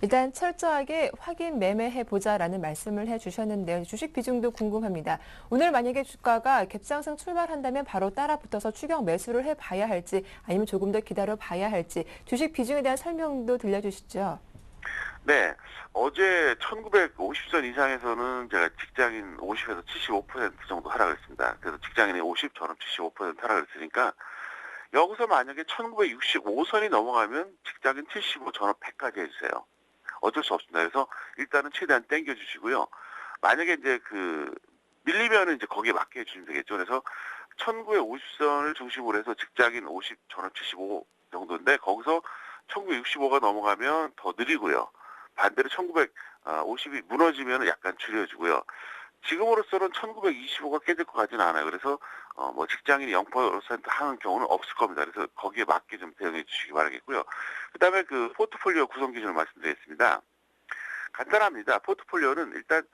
일단 철저하게 확인 매매해보자라는 말씀을 해주셨는데요. 주식 비중도 궁금합니다. 오늘 만약에 주가가 갭상승 출발한다면 바로 따라붙어서 추격 매수를 해봐야 할지 아니면 조금 더 기다려봐야 할지 주식 비중에 대한 설명도 들려주시죠. 네, 어제 1950선 이상에서는 제가 직장인 50에서 75% 정도 하락했습니다. 그래서 직장인이 50, 저는 75% 하락했으니까 여기서 만약에 1965선이 넘어가면 직장인 75, 저는 100까지 해주세요. 어쩔 수 없습니다. 그래서 일단은 최대한 땡겨주시고요. 만약에 이제 밀리면은 이제 거기에 맞게 해주시면 되겠죠. 그래서 1950선을 중심으로 해서 직장인 50, 저는 75 정도인데 거기서 1965가 넘어가면 더 느리고요. 반대로 1950이 무너지면 약간 줄여주고요. 지금으로서는 1925가 깨질 것 같지는 않아요. 그래서 뭐 직장인이 0% 하는 경우는 없을 겁니다. 그래서 거기에 맞게 좀 대응해 주시기 바라겠고요. 그다음에 그 포트폴리오 구성 기준을 말씀드리겠습니다. 간단합니다. 포트폴리오는 일단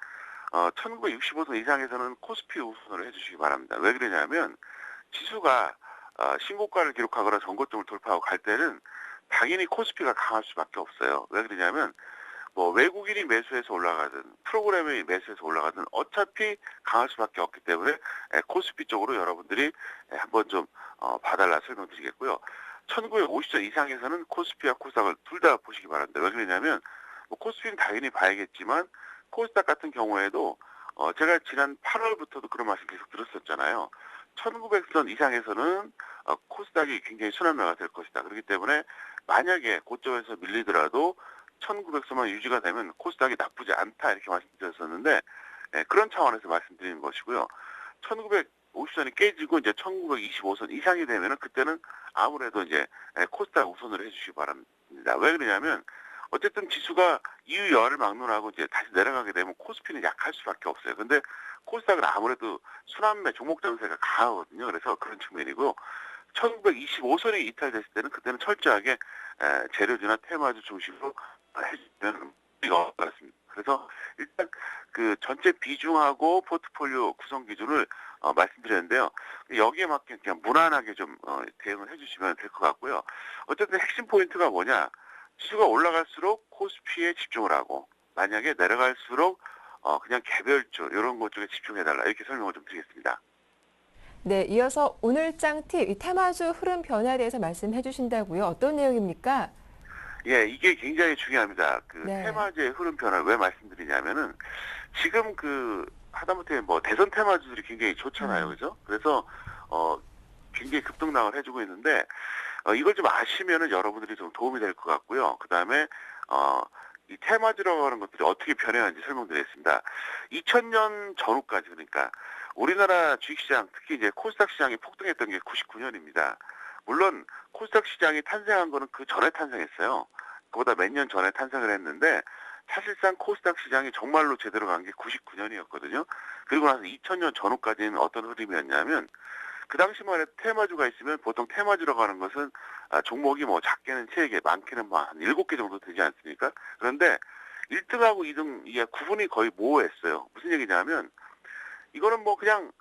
1965선 이상에서는 코스피 우선을 해주시기 바랍니다. 왜 그러냐면 지수가 신고가를 기록하거나 전고점을 돌파하고 갈 때는 당연히 코스피가 강할 수밖에 없어요. 왜 그러냐면 뭐 외국인이 매수해서 올라가든 프로그램이 매수해서 올라가든 어차피 강할 수밖에 없기 때문에 코스피 쪽으로 여러분들이 한번 좀 봐달라 설명드리겠고요. 1950선 이상에서는 코스피와 코스닥을 둘 다 보시기 바랍니다. 왜 그러냐면 뭐 코스피는 당연히 봐야겠지만 코스닥 같은 경우에도 제가 지난 8월부터도 그런 말씀 계속 들었었잖아요. 1900선 이상에서는 코스닥이 굉장히 순환매가 될 것이다. 그렇기 때문에 만약에 고점에서 밀리더라도 1900선만 유지가 되면 코스닥이 나쁘지 않다 이렇게 말씀드렸었는데 그런 차원에서 말씀드리는 것이고요. 1950선이 깨지고 이제 1925선 이상이 되면은 그때는 아무래도 이제 코스닥 우선으로 해주시기 바랍니다. 왜 그러냐면 어쨌든 지수가 이유 열을 막론하고 이제 다시 내려가게 되면 코스피는 약할 수밖에 없어요. 근데 코스닥은 아무래도 순환매 종목 전세가 강하거든요. 그래서 그런 측면이고 1925선이 이탈됐을 때는 그때는 철저하게 재료주나 테마주 중심으로 해주면 우리가 없을 것 같습니다. 그래서 일단 그 전체 비중하고 포트폴리오 구성 기준을 말씀드렸는데요. 여기에 맞게 그냥 무난하게 좀 대응을 해주시면 될 것 같고요. 어쨌든 핵심 포인트가 뭐냐? 지수가 올라갈수록 코스피에 집중을 하고 만약에 내려갈수록 그냥 개별주 이런 것 쪽에 집중해달라 이렇게 설명을 좀 드리겠습니다. 네, 이어서 오늘장 팁, 이 테마주 흐름 변화에 대해서 말씀해 주신다고요. 어떤 내용입니까? 예, 이게 굉장히 중요합니다. 네. 테마주의 흐름 변화를 왜 말씀드리냐면은 지금 하다못해 뭐 대선 테마주들이 굉장히 좋잖아요. 그죠? 그래서 굉장히 급등락을 해주고 있는데 이걸 좀 아시면은 여러분들이 좀 도움이 될 것 같고요. 그다음에 이 테마주라고 하는 것들이 어떻게 변해야하는지 설명드리겠습니다. 2000년 전후까지 그러니까 우리나라 주식시장 특히 이제 코스닥 시장이 폭등했던 게 99년입니다. 물론 코스닥 시장이 탄생한 거는 그 전에 탄생했어요. 그보다 몇 년 전에 탄생을 했는데 사실상 코스닥 시장이 정말로 제대로 간 게 99년이었거든요. 그리고 나서 2000년 전후까지는 어떤 흐름이었냐면 그 당시만 해도 테마주가 있으면 보통 테마주라고 하는 것은 종목이 뭐 작게는 3개, 많게는 뭐 한 7개 정도 되지 않습니까? 그런데 1등하고 2등 이게 구분이 거의 모호했어요. 무슨 얘기냐면 이거는 뭐 그냥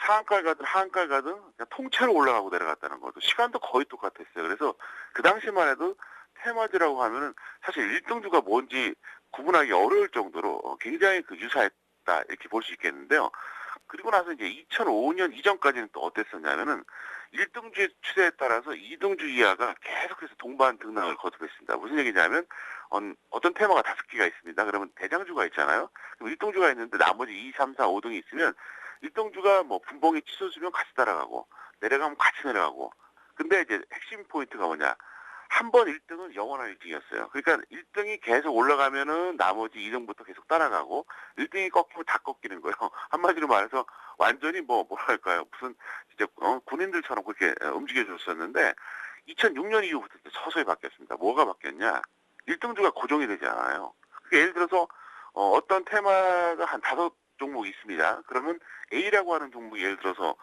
상한가를 가든 하한가를 가든 그냥 통째로 올라가고 내려갔다는 거죠. 시간도 거의 똑같았어요. 그래서 그 당시만 해도 테마주라고 하면은 사실 1등주가 뭔지 구분하기 어려울 정도로 굉장히 유사했다 이렇게 볼 수 있겠는데요. 그리고 나서 이제 2005년 이전까지는 또 어땠었냐면은 1등주의 추세에 따라서 2등주 이하가 계속해서 동반 등락을 거듭했습니다. 무슨 얘기냐면 어떤 테마가 5개가 있습니다. 그러면 대장주가 있잖아요. 그럼 1등주가 있는데 나머지 2, 3, 4, 5등이 있으면 1등주가 뭐 분봉이 치솟으면 같이 따라가고 내려가면 같이 내려가고. 근데 이제 핵심 포인트가 뭐냐? 한 번 1등은 영원한 1등이었어요. 그러니까 1등이 계속 올라가면은 나머지 2등부터 계속 따라가고 1등이 꺾이면 다 꺾이는 거예요. 한마디로 말해서 완전히 뭐랄까요. 무슨 진짜 군인들처럼 그렇게 움직여줬었는데 2006년 이후부터 서서히 바뀌었습니다. 뭐가 바뀌었냐? 1등주가 고정이 되지 않아요. 그러니까 예를 들어서 어떤 테마가 한 5종목이 있습니다. 그러면 A라고 하는 종목이 예를 들어서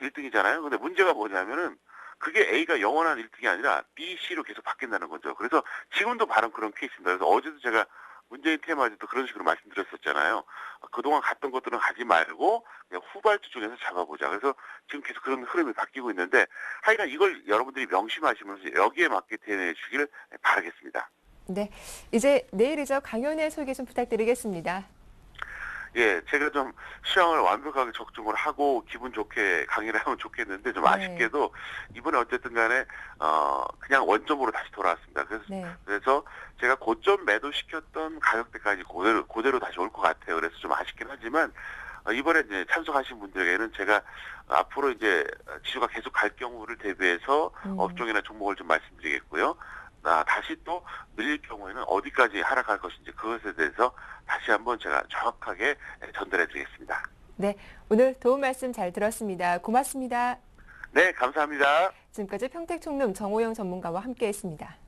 1등이잖아요. 근데 문제가 뭐냐면은 그게 A가 영원한 1등이 아니라 B, C로 계속 바뀐다는 거죠. 그래서 지금도 바로 그런 케이스입니다. 그래서 어제도 제가 문재인 테마주도 그런 식으로 말씀드렸었잖아요. 그동안 갔던 것들은 가지 말고 그냥 후발주 중에서 잡아보자. 그래서 지금 계속 그런 흐름이 바뀌고 있는데 하여간 이걸 여러분들이 명심하시면서 여기에 맞게 대응해 주기를 바라겠습니다. 네, 이제 내일이죠. 강연의 소개 좀 부탁드리겠습니다. 예, 제가 좀 시황을 완벽하게 적중을 하고 기분 좋게 강의를 하면 좋겠는데 좀 네. 아쉽게도 이번에 어쨌든 간에 그냥 원점으로 다시 돌아왔습니다. 그래서 제가 고점 매도시켰던 가격대까지 그대로 다시 올 것 같아요. 그래서 좀 아쉽긴 하지만 이번에 이제 참석하신 분들에게는 제가 앞으로 이제 지수가 계속 갈 경우를 대비해서 업종이나 종목을 좀 말씀드리겠고요. 다시 또 밀릴 경우에는 어디까지 하락할 것인지 그것에 대해서 다시 한번 제가 정확하게 전달해 드리겠습니다. 네, 오늘 도움 말씀 잘 들었습니다. 고맙습니다. 네, 감사합니다. 지금까지 평택총룸 정호영 전문가와 함께했습니다.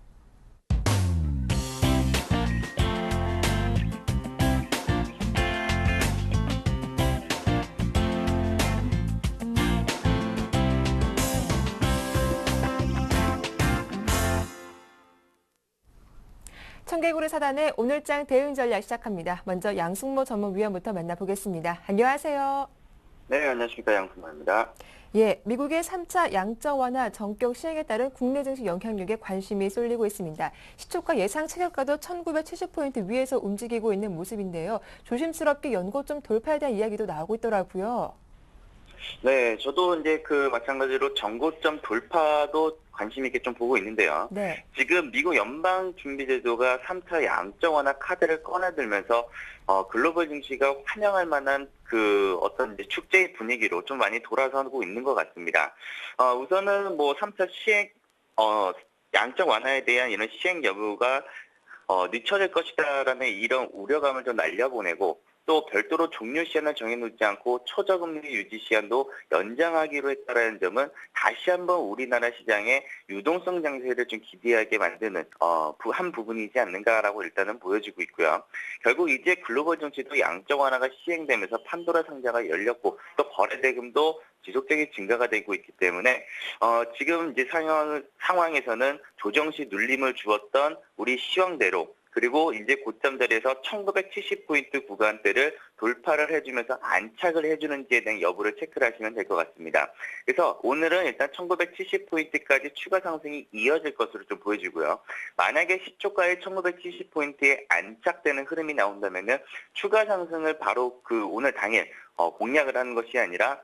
청개구리 사단의 오늘장 대응 전략 시작합니다. 먼저 양승모 전문위원부터 만나보겠습니다. 안녕하세요. 네, 안녕하십니까. 양승모입니다. 예, 미국의 3차 양적 완화 전격 시행에 따른 국내 증시 영향력에 관심이 쏠리고 있습니다. 시초가 예상 최저가도 1970포인트 위에서 움직이고 있는 모습인데요. 조심스럽게 연고점 돌파에 대한 이야기도 나오고 있더라고요. 네, 저도 이제 마찬가지로 전고점 돌파도 관심 있게 좀 보고 있는데요. 네. 지금 미국 연방준비제도가 3차 양적 완화 카드를 꺼내들면서 글로벌 증시가 환영할 만한 어떤 이제 축제의 분위기로 좀 많이 돌아서고 있는 것 같습니다. 우선은 3차 시행 양적 완화에 대한 이런 시행 여부가 늦춰질 것이다라는 이런 우려감을 좀 날려보내고 또 별도로 종료 시한을 정해놓지 않고 초저금리 유지 시한도 연장하기로 했다는 점은 다시 한번 우리나라 시장의 유동성 장세를 좀 기대하게 만드는 한 부분이지 않는가라고 일단은 보여지고 있고요. 결국 이제 글로벌 정치도 양적 완화가 시행되면서 판도라 상자가 열렸고 또 거래 대금도 지속적인 증가가 되고 있기 때문에 지금 이제 상황에서는 조정 시 눌림을 주었던 우리 시황대로 그리고 이제 고점 자리에서 1970포인트 구간대를 돌파를 해주면서 안착을 해주는지에 대한 여부를 체크를 하시면 될 것 같습니다. 그래서 오늘은 일단 1970포인트까지 추가 상승이 이어질 것으로 좀 보여지고요. 만약에 시초가의 1970포인트에 안착되는 흐름이 나온다면은 추가 상승을 바로 오늘 당일 공략을 하는 것이 아니라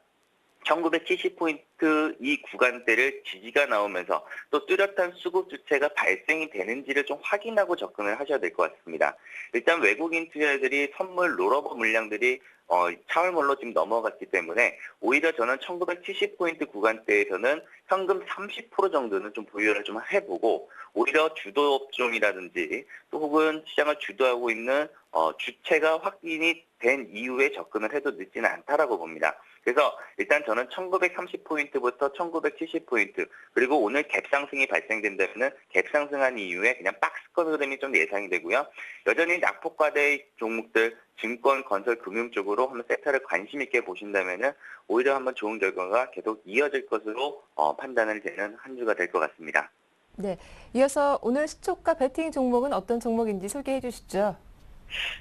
1970포인트 이 구간대를 지지가 나오면서 또 뚜렷한 수급 주체가 발생이 되는지를 좀 확인하고 접근을 하셔야 될 것 같습니다. 일단 외국인 투자자들이 선물 롤오버 물량들이 차월몰로 지금 넘어갔기 때문에 오히려 저는 1970포인트 구간대에서는 현금 30% 정도는 좀 보유를 좀 해보고 오히려 주도 업종이라든지 또 혹은 시장을 주도하고 있는 주체가 확인이 된 이후에 접근을 해도 늦지는 않다라고 봅니다. 그래서 일단 저는 1930포인트부터 1970포인트 그리고 오늘 갭상승이 발생된다면 갭상승한 이후에 그냥 박스권 흐름이 좀 예상이 되고요. 여전히 낙폭과대 종목들 증권, 건설, 금융 쪽으로 한번 세타를 관심 있게 보신다면 오히려 한번 좋은 결과가 계속 이어질 것으로 판단을 되는 한 주가 될 것 같습니다. 네, 이어서 오늘 시초가 베팅 종목은 어떤 종목인지 소개해 주시죠.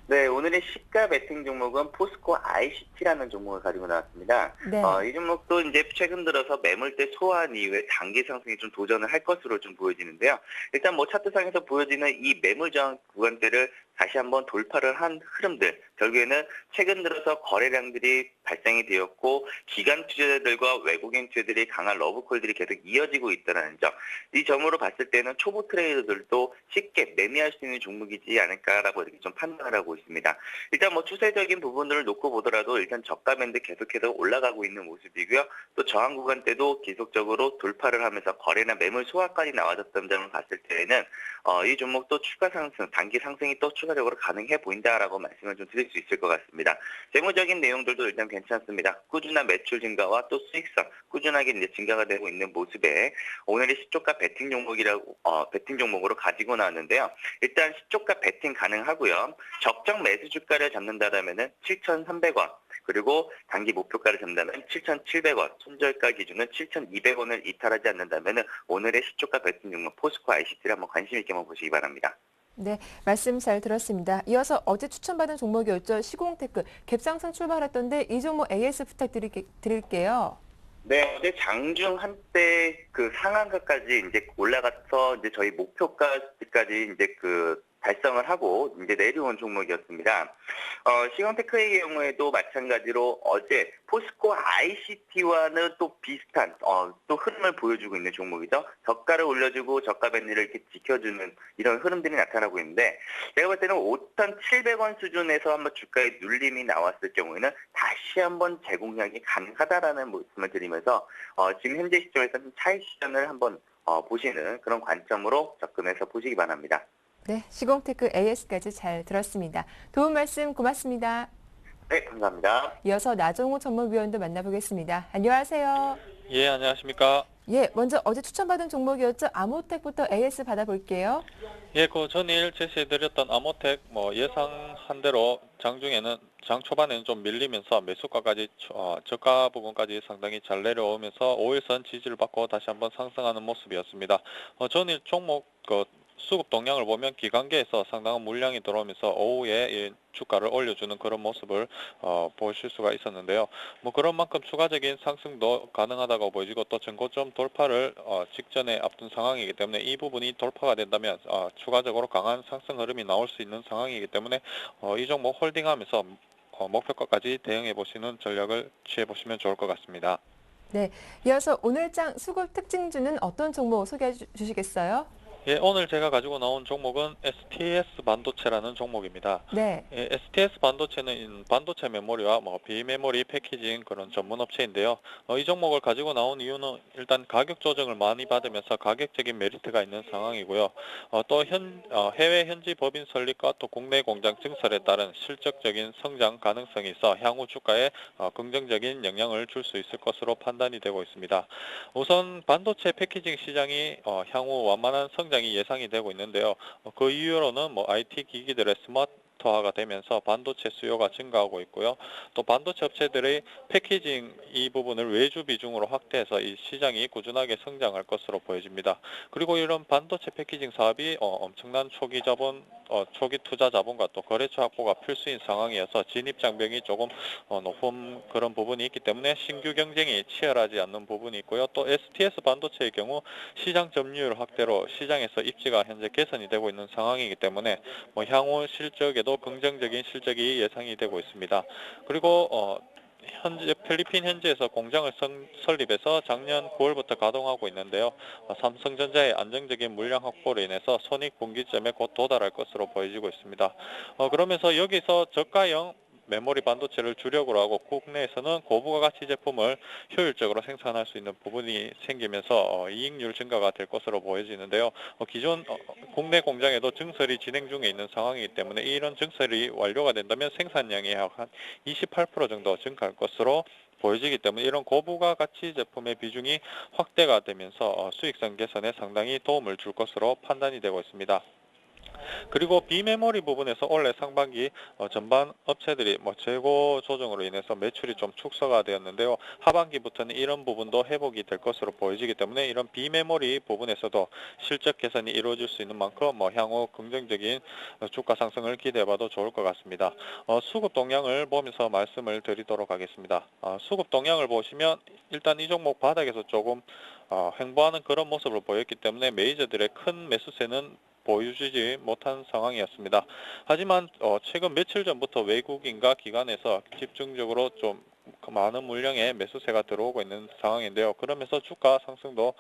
네, 오늘의 시가 베팅 종목은 포스코 ICT라는 종목을 가지고 나왔습니다. 네. 이 종목도 이제 최근 들어서 매물대 소화한 이후에 단기 상승에 좀 도전을 할 것으로 좀 보여지는데요. 일단 차트상에서 보여지는 이 매물 저항 구간대를 다시 한번 돌파를 한 흐름들, 결국에는 최근 들어서 거래량들이 발생이 되었고 기관 투자자들과 외국인 투자들이 강한 러브콜들이 계속 이어지고 있다는 점. 이 점으로 봤을 때는 초보 트레이더들도 쉽게 매매할 수 있는 종목이지 않을까라고 이렇게 좀 판단을 하고 있습니다. 일단 뭐 추세적인 부분들을 놓고 보더라도 일단 저가 밴드 계속해서 올라가고 있는 모습이고요. 또 저항 구간 때도 계속적으로 돌파를 하면서 거래나 매물 소화까지 나와줬던 점을 봤을 때에는 이 종목도 추가 상승, 단기 상승이 또 추가적으로 가능해 보인다라고 말씀을 좀 드릴 수 있을 것 같습니다. 재무적인 내용들도 일단 괜찮습니다. 꾸준한 매출 증가와 또 수익성 꾸준하게 이제 증가가 되고 있는 모습에 오늘의 시초가 베팅 베팅 종목으로 가지고 나왔는데요. 일단 시초가 베팅 가능하고요. 적정 매수 주가를 잡는다라면은 7,300원. 그리고 단기 목표가를 잡는다면 7,700원, 손절가 기준은 7,200원을 이탈하지 않는다면 오늘의 시초가 베팅 종목 포스코 ICT를 한번 관심 있게 한번 보시기 바랍니다. 네, 말씀 잘 들었습니다. 이어서 어제 추천받은 종목이었죠. 시공테크 갭상승 출발했던데 이 종목 AS 부탁드릴게요. 네, 어제 장중 한때 그 상한가까지 이제 올라가서 이제 저희 목표가까지 이제 달성을 하고 이제 내려온 종목이었습니다. 시공테크의 경우에도 마찬가지로 어제 포스코 ICT와는 또 비슷한 또 흐름을 보여주고 있는 종목이죠. 저가를 올려주고 저가 밴드를 이렇게 지켜주는 이런 흐름들이 나타나고 있는데 제가 볼 때는 5,700원 수준에서 한번 주가의 눌림이 나왔을 경우에는 다시 한번 재공략이 가능하다라는 말씀을 드리면서 지금 현재 시점에서 차익 실현을 한번 보시는 그런 관점으로 접근해서 보시기 바랍니다. 네, 시공테크 AS까지 잘 들었습니다. 도움 말씀 고맙습니다. 네, 감사합니다. 이어서 나정호 전문위원도 만나보겠습니다. 안녕하세요. 예, 안녕하십니까. 예, 먼저 어제 추천받은 종목이었죠. 아모텍부터 AS 받아볼게요. 예, 전일 제시해드렸던 아모텍 예상한 대로 장 초반에는 좀 밀리면서 매수가까지 저가 부분까지 상당히 잘 내려오면서 5일선 지지를 받고 다시 한번 상승하는 모습이었습니다. 전일 종목 수급 동향을 보면 기관계에서 상당한 물량이 들어오면서 오후에 주가를 올려주는 그런 모습을 보실 수가 있었는데요. 그런 만큼 추가적인 상승도 가능하다고 보여지고 또 전고점 돌파를 직전에 앞둔 상황이기 때문에 이 부분이 돌파가 된다면 추가적으로 강한 상승 흐름이 나올 수 있는 상황이기 때문에 이 종목 홀딩하면서 목표가까지 대응해 보시는 전략을 취해 보시면 좋을 것 같습니다. 네, 이어서 오늘장 수급 특징주는 어떤 종목 소개해 주시겠어요? 예, 오늘 제가 가지고 나온 종목은 STS 반도체라는 종목입니다. 네. 예, STS 반도체는 반도체 메모리와 비메모리 패키징 그런 전문 업체인데요. 이 종목을 가지고 나온 이유는 일단 가격 조정을 많이 받으면서 가격적인 메리트가 있는 상황이고요. 또 해외 현지 법인 설립과 또 국내 공장 증설에 따른 실적적인 성장 가능성이 있어 향후 주가에 긍정적인 영향을 줄 수 있을 것으로 판단이 되고 있습니다. 우선 반도체 패키징 시장이 향후 완만한 성장이 예상이 되고 있는데요. 그 이유로는 IT 기기들의 스마트화가 되면서 반도체 수요가 증가하고 있고요. 또 반도체 업체들의 패키징 이 부분을 외주 비중으로 확대해서 이 시장이 꾸준하게 성장할 것으로 보여집니다. 그리고 이런 반도체 패키징 사업이 엄청난 초기 투자 자본과 또 거래처 확보가 필수인 상황이어서 진입 장벽이 조금 높은 그런 부분이 있기 때문에 신규 경쟁이 치열하지 않는 부분이 있고요. 또 STS 반도체의 경우 시장 점유율 확대로 시장에서 입지가 현재 개선이 되고 있는 상황이기 때문에 향후 실적에도 긍정적인 실적이 예상이 되고 있습니다. 그리고 현재 필리핀 현지에서 공장을 설립해서 작년 9월부터 가동하고 있는데요. 삼성전자의 안정적인 물량 확보로 인해서 손익 분기점에 곧 도달할 것으로 보여지고 있습니다. 그러면서 여기서 저가형 메모리 반도체를 주력으로 하고 국내에서는 고부가 가치 제품을 효율적으로 생산할 수 있는 부분이 생기면서 이익률 증가가 될 것으로 보여지는데요. 기존 국내 공장에도 증설이 진행 중에 있는 상황이기 때문에 이런 증설이 완료가 된다면 생산량이 약 한 28% 정도 증가할 것으로 보여지기 때문에 이런 고부가 가치 제품의 비중이 확대가 되면서 수익성 개선에 상당히 도움을 줄 것으로 판단이 되고 있습니다. 그리고 비메모리 부분에서 올해 상반기 전반 업체들이 재고 조정으로 인해서 매출이 좀 축소가 되었는데요. 하반기부터는 이런 부분도 회복이 될 것으로 보여지기 때문에 이런 비메모리 부분에서도 실적 개선이 이루어질 수 있는 만큼 향후 긍정적인 주가 상승을 기대해봐도 좋을 것 같습니다. 수급 동향을 보면서 말씀을 드리도록 하겠습니다. 수급 동향을 보시면 일단 이 종목 바닥에서 조금 횡보하는 그런 모습을 보였기 때문에 메이저들의 큰 매수세는 보여주지 못한 상황이었습니다. 하지만 최근 며칠 전부터 외국인과 기관에서 집중적으로 좀 많은 물량의 매수세가 들어오고 있는 상황인데요. 그러면서 주가 상승도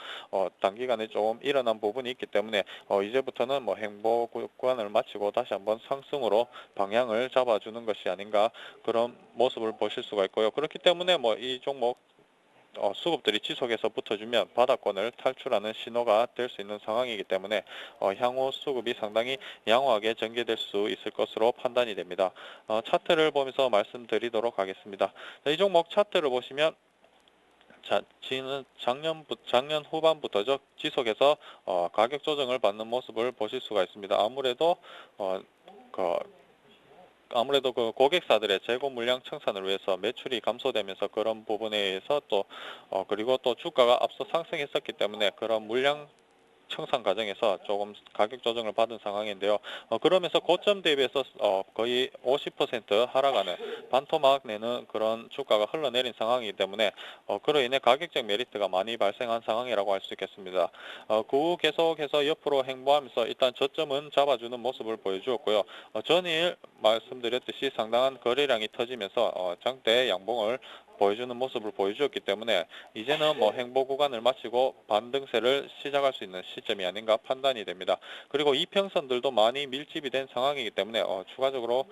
단기간에 조금 일어난 부분이 있기 때문에 이제부터는 뭐 행보 구간을 마치고 다시 한번 상승으로 방향을 잡아주는 것이 아닌가, 그런 모습을 보실 수가 있고요. 그렇기 때문에 뭐 이 종목 수급들이 지속해서 붙어주면 바닥권을 탈출하는 신호가 될 수 있는 상황이기 때문에 향후 수급이 상당히 양호하게 전개될 수 있을 것으로 판단이 됩니다. 차트를 보면서 말씀드리도록 하겠습니다. 이 종목 차트를 보시면 작년 후반부터죠, 지속해서 가격 조정을 받는 모습을 보실 수가 있습니다. 아무래도 그 고객사들의 재고 물량 청산을 위해서 매출이 감소되면서 그런 부분에 의해서 그리고 또 주가가 앞서 상승했었기 때문에 그런 물량 청산 과정에서 조금 가격 조정을 받은 상황인데요. 그러면서 고점 대비해서 거의 50% 하락하는 반토막 내는 그런 주가가 흘러내린 상황이기 때문에 그로 인해 가격적 메리트가 많이 발생한 상황이라고 할 수 있겠습니다. 그 후 계속해서 옆으로 행보하면서 일단 저점은 잡아주는 모습을 보여주었고요. 전일 말씀드렸듯이 상당한 거래량이 터지면서 장대 양봉을 보여주는 모습을 보여주었기 때문에 이제는 뭐 행보 구간을 마치고 반등세를 시작할 수 있는 시점이 아닌가 판단이 됩니다. 그리고 이평선들도 많이 밀집이 된 상황이기 때문에 추가적으로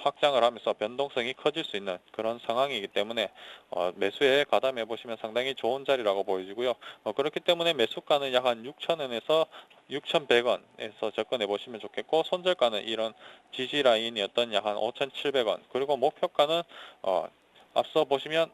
확장을 하면서 변동성이 커질 수 있는 그런 상황이기 때문에 매수에 가담해 보시면 상당히 좋은 자리라고 보여지고요. 그렇기 때문에 매수가는 약 한 6,000원에서 6,100원에서 접근해 보시면 좋겠고, 손절가는 이런 지지 라인이었던 약 한 5,700원, 그리고 목표가는 앞서 보시면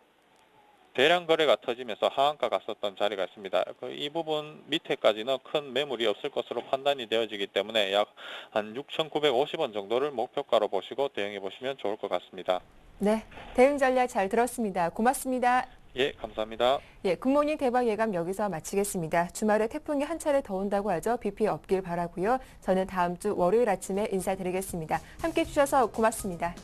대량 거래가 터지면서 하한가 갔었던 자리가 있습니다. 이 부분 밑에까지는 큰 매물이 없을 것으로 판단이 되어지기 때문에 약 한 6,950원 정도를 목표가로 보시고 대응해 보시면 좋을 것 같습니다. 네, 대응 전략 잘 들었습니다. 고맙습니다. 예, 감사합니다. 예, 굿모닝 대박 예감 여기서 마치겠습니다. 주말에 태풍이 한 차례 더 온다고 하죠. 비 피해 없길 바라고요. 저는 다음 주 월요일 아침에 인사드리겠습니다. 함께해 주셔서 고맙습니다.